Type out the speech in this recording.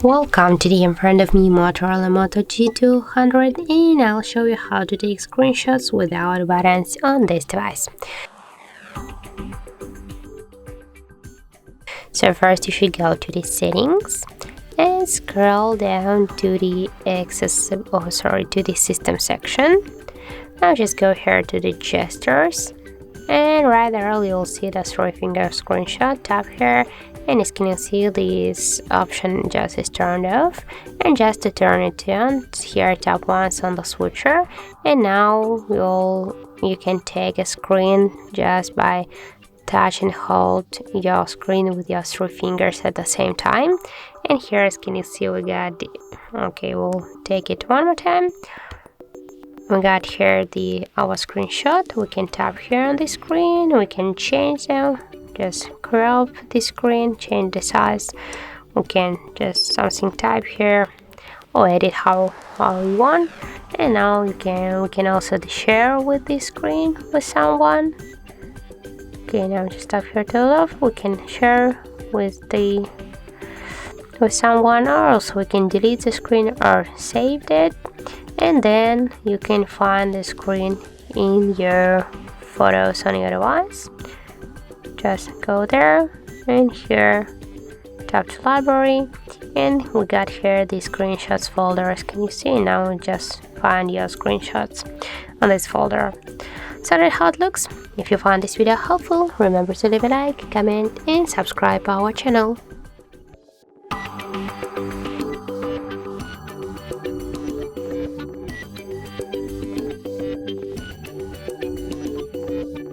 Welcome today in front of me Motorola Moto G200 and I'll show you how to take screenshots without buttons on this device. So first you should go to the settings and scroll down to the to the system section. Now just go here to the gestures and right there you'll see the 3-finger screenshot. Tap here and as you can see this option just is turned off, and just to turn it on here tap once on the switcher and now you can take a screen just by touch and hold your screen with your 3 fingers at the same time. And here as you can see we got we'll take it one more time. We got here our screenshot. We can tap here on the screen, we can change them, just crop the screen, change the size. We can just type here or edit how we want. And now we can also share with the screen with someone. Okay, now just tap here to the left. We can share with someone, or also we can delete the screen or save it. And then you can find the screen in your photos on your device. Just go there and here tap to library and we got here the screenshots folder. As can you see, now just find your screenshots on this folder. So that's how it looks. If you found this video helpful, remember to leave a like, comment and subscribe our channel.